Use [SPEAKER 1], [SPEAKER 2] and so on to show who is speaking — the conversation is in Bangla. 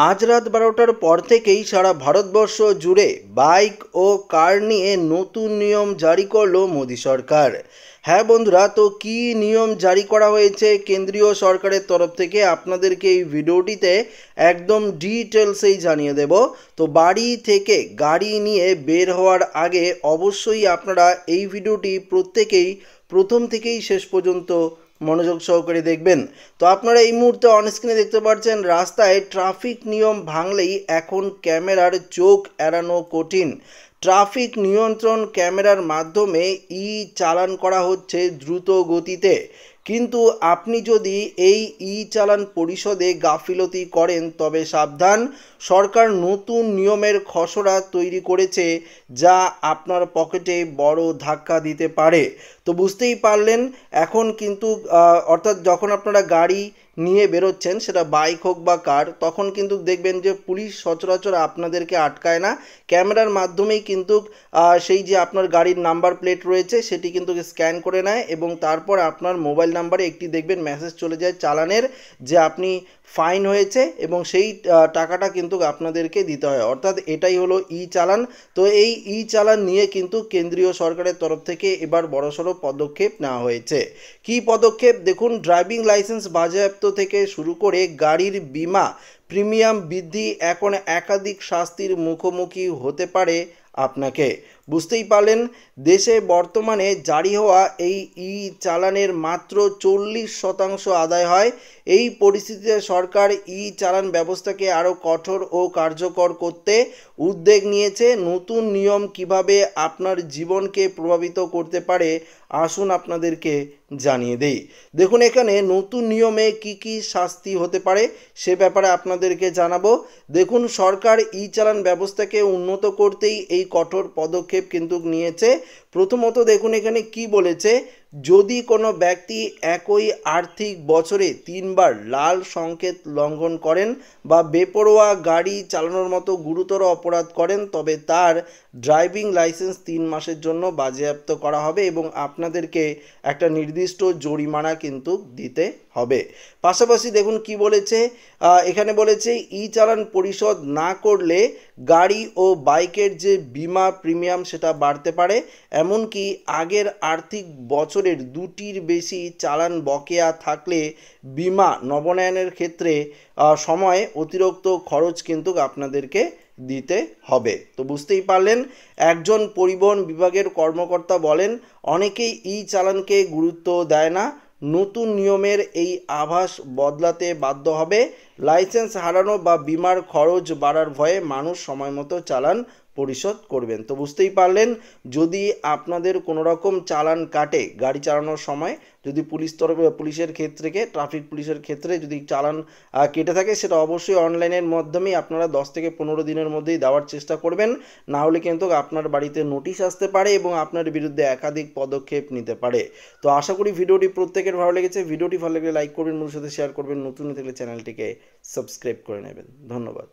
[SPEAKER 1] আজ রাত 12টার পর থেকেই সারা ভারতবর্ষ জুড়ে বাইক ও কার নিয়ে নতুন নিয়ম জারি করলো মোদী সরকার। হ্যাঁ বন্ধুরা, তো কি নিয়ম জারি করা হয়েছে কেন্দ্রীয় সরকারের তরফ থেকে আপনাদেরকে এই ভিডিওটিতে একদম ডিটেলসেই জানিয়ে দেব। তো বাড়ি থেকে গাড়ি নিয়ে বের হওয়ার আগে অবশ্যই আপনারা এই ভিডিওটি প্রত্যেকেই প্রথম থেকেই শেষ পর্যন্ত মনোযোগ সহকারে দেখবেন। তো আপনারা এই মুহূর্তে অনস্ক্রিনে দেখতে পাচ্ছেন রাস্তায় ট্রাফিক নিয়ম ভাঙলেই এখন ক্যামেরার চোখ এড়ানো কঠিন। ট্রাফিক নিয়ন্ত্রণ ক্যামেরার মাধ্যমে চালান করা হচ্ছে দ্রুত গতিতে, কিন্তু আপনি যদি এই চালান পরিশোধে গাফিলতি করেন তবে সাবধান, সরকার নতুন নিয়মের খসড়া তৈরি করেছে যা আপনার পকেটে বড় ধাক্কা দিতে পারে। তো বুঝতেই পারলেন এখন কিন্তু অর্থাৎ যখন আপনারা গাড়ি নিয়ে বেরোচ্ছেন, সেটা বাইক হোক বা কার, তখন কিন্তু দেখবেন যে পুলিশ সচরাচর আপনাদেরকে আটকায় না, ক্যামেরার মাধ্যমেই কিন্তু সেই যে আপনার গাড়ির নাম্বার প্লেট রয়েছে সেটি কিন্তু স্ক্যান করে নেয় এবং তারপর আপনার মোবাইল নাম্বারে একটি দেখবেন মেসেজ চলে যায় চালানের, যে আপনি ফাইন হয়েছে এবং সেই টাকাটা কিন্তু আপনাদেরকে দিতে হয়। অর্থাৎ এটাই হলো চালান। তো এই চালান নিয়ে কিন্তু কেন্দ্রীয় সরকারের তরফ থেকে এবার বড়সড় পদক্ষেপ নেওয়া হয়েছে। কি পদক্ষেপ দেখুন, ড্রাইভিং লাইসেন্স বাজেয়াপ্ত থেকে শুরু করে গাড়ির বীমা প্রিমিয়াম বৃদ্ধি, এখন একাধিক শাস্তির মুখোমুখি হতে পারে আপনাকে। বুঝতেই পারলেন, দেশে বর্তমানে জারি হওয়া এই চালানের মাত্র 40% আদায় হয়। এই পরিস্থিতিতে সরকার চালান ব্যবস্থাকে আরও কঠোর ও কার্যকর করতে উদ্যোগ নিয়েছে। নতুন নিয়ম কিভাবে আপনার জীবনকে প্রভাবিত করতে পারে আসুন আপনাদেরকে জানিয়ে দেই। দেখুন, এখানে নতুন নিয়মে কি কি শাস্তি হতে পারে সে ব্যাপারে আপনাদেরকে জানাবো। দেখুন, সরকার চালান ব্যবস্থাকে উন্নত করতেই এই কঠোর পদক্ষেপ কিন্তু নিয়েছে। প্রথমত দেখুন এখানে কি বলেছে, যদি কোনো ব্যক্তি একই আর্থিক বছরে 3বার লাল সংকেত লঙ্ঘন করেন বা বেপরোয়া গাড়ি চালানোর মতো গুরুতর অপরাধ করেন তবে তার ড্রাইভিং লাইসেন্স 3 মাসের জন্য বাজেয়াপ্ত করা হবে এবং আপনাদেরকে একটা নির্দিষ্ট জরিমানা কিন্তু দিতে হবে। পাশাপাশি দেখুন কি বলেছে, এখানে বলেছে চালান পরিশোধ না করলে গাড়ি ও বাইকের যে বীমা প্রিমিয়াম সেটা বাড়তে পারে, এমনকি আগের আর্থিক বছরের 2টির বেশি চালান বকেয়া থাকলে বীমা নবায়নের ক্ষেত্রে সময়ে অতিরিক্ত খরচ কিন্তু আপনাদেরকে দিতে হবে। তো বুঝতেই পারলেন, একজন পরিবহন বিভাগের কর্মকর্তা বলেন, অনেকেই চালানকে গুরুত্ব দেয় না, নতুন নিয়মের এই আভাস বদলাতে বাধ্য হবে। লাইসেন্স হারানো বা বীমার খরচ বাড়ার ভয়ে মানুষ সময়মতো চালান পরিশোধ করবেন। তো বুঝতেই পারলেন, যদি আপনাদের কোনো রকম চালান কাটে গাড়ি চালানোর সময়, যদি পুলিশের ক্ষেত্রে ট্রাফিক পুলিশের ক্ষেত্রে যদি চালান কেটে থাকে, সেটা অবশ্যই অনলাইনের মাধ্যমেই আপনারা 10 থেকে 15 দিনের মধ্যেই দেওয়ার চেষ্টা করবেন, না হলে কিন্তু আপনার বাড়িতে নোটিশ আসতে পারে এবং আপনার বিরুদ্ধে একাধিক পদক্ষেপ নিতে পারে। তো আশা করি ভিডিওটি প্রত্যেকের ভালো লেগেছে। ভিডিওটি ভালো লাগলে লাইক করবেন, বন্ধুদের সাথে শেয়ার করবেন, নতুন থাকলে চ্যানেলটিকে সাবস্ক্রাইব করে নেবেন। ধন্যবাদ।